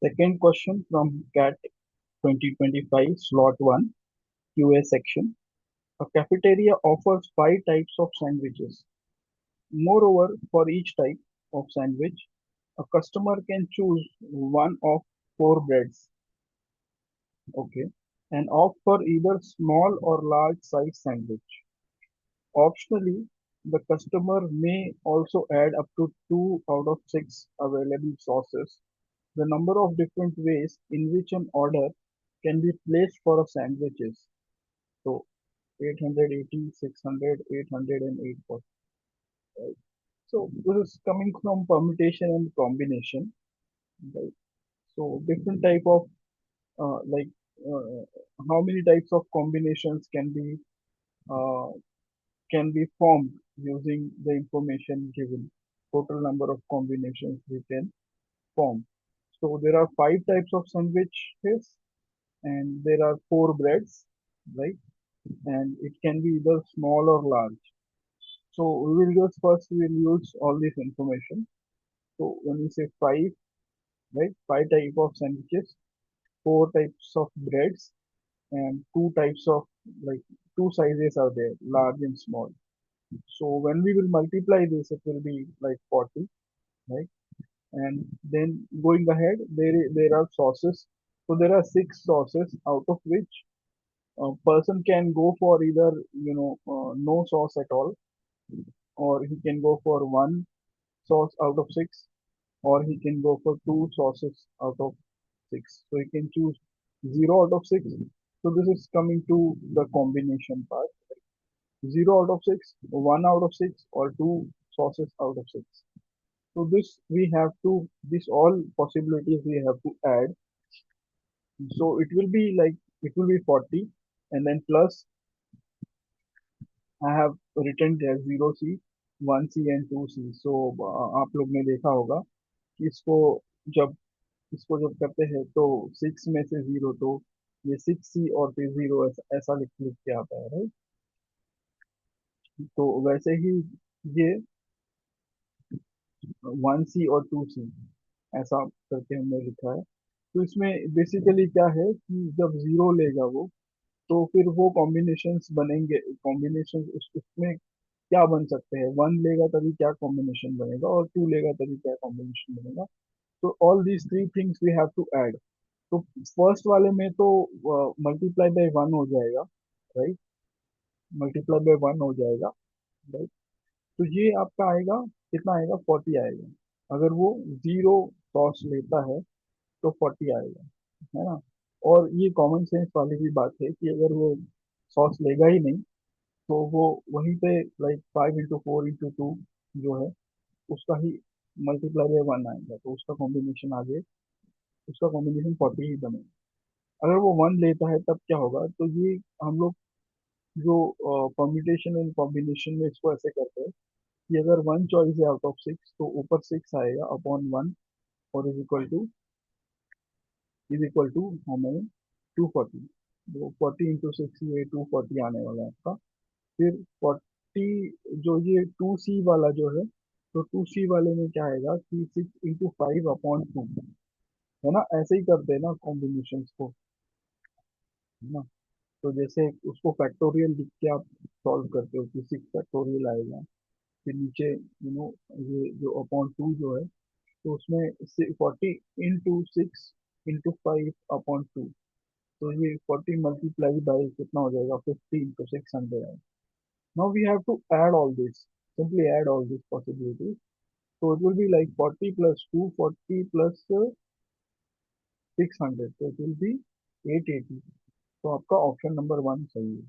Second question from CAT 2025 slot 1 QA section. A cafeteria offers 5 types of sandwiches. Moreover, for each type of sandwich, a customer can choose one of 4 breads, okay, and opt for either small or large size sandwich. Optionally, the customer may also add up to 2 out of 6 available sauces. The number of different ways in which an order can be placed for a sandwich is so 880, 600, 800, and 840. Right? So this is coming from permutation and combination. Right? So different type of like how many types of combinations uh, can be formed using the information given. Total number of combinations we can form. So there are 5 types of sandwiches and there are 4 breads, right? And it can be either small or large. So we will just first we will use all this information. So when we say five, right, 5 type of sandwiches, 4 types of breads, and 2 types of like 2 sizes are there, large and small. So when we will multiply this, it will be like 40, right? And then going ahead, there are sauces. So there are 6 sauces, out of which a person can go for either no sauce at all, or he can go for one sauce out of 6, or he can go for 2 sauces out of 6. So he can choose 0 out of 6. So this is coming to the combination part. 0 out of 6, 1 out of 6, or 2 sauces out of 6. So this all possibilities we have to add. So it will be 40, and then plus I have written there 0C, 1C and 2C. So आप लोग ने देखा होगा कि जब इसको जब करते हैं तो 6 में से 0, तो ये 6C और फिर 0 ऐसा लिख के आता है, राइट? तो वैसे ही ये 1C और 2C ऐसा करके हमने लिखा है। तो इसमें बेसिकली क्या है कि जब 0 लेगा वो, तो फिर वो कॉम्बिनेशंस बनेंगे। कॉम्बिनेशन उसमें क्या बन सकते हैं, 1 लेगा तभी क्या कॉम्बिनेशन बनेगा, और 2 लेगा तभी क्या कॉम्बिनेशन बनेगा। तो all these 3 things we have to add. तो फर्स्ट वाले में तो मल्टीप्लाई बाय 1 हो जाएगा, राइट? मल्टीप्लाई बाय 1 हो जाएगा, राइट? तो ये आपका आएगा, कितना आएगा, 40 आएगा। अगर वो 0 सॉस लेता है तो 40 आएगा, है ना? और ये कॉमन सेंस वाली भी बात है कि अगर वो सॉस लेगा ही नहीं, तो वो वहीं पे लाइक 5 into 4 into 2 जो है उसका ही मल्टीप्लाई बाय 1 आएगा, तो उसका कॉम्बिनेशन आगे, उसका कॉम्बिनेशन 40 ही बनेगा। अगर वो 1 लेता है तब क्या होगा, तो ये हम लोग जो परम्यूटेशन एंड कॉम्बिनेशन में इसको ऐसे करते हैं कि अगर 1 चॉइस है आउट ऑफ 6, तो ऊपर 6 आएगा अपॉन 1, और इज इक्वल टू हमें 240। तो 40 into 6, ये 240 आने वाला है आपका। फिर 40, जो ये 2C वाला जो है, तो 2C वाले में क्या आएगा कि 6 into 5 अपॉन 2, है ना? ऐसे ही करते हैं ना कॉम्बिनेशन को, है ना? तो जैसे उसको फैक्टोरियल लिख के आप सॉल्व करते हो कि 6 फैक्टोरियल आएगा। फिर नीचे ये जो अपॉन 2 जो है, तो उसमें 40 into 6 into 5 अपॉन 2, तो ये 40 मल्टीप्लाई बाई कितना हो जाएगा, 15, तो 600 है। Now we have to add all this, simply add all this possibilities. So it will be like 40 plus 240 plus 600, so it will be 880। तो आपका ऑप्शन नंबर 1 सही है।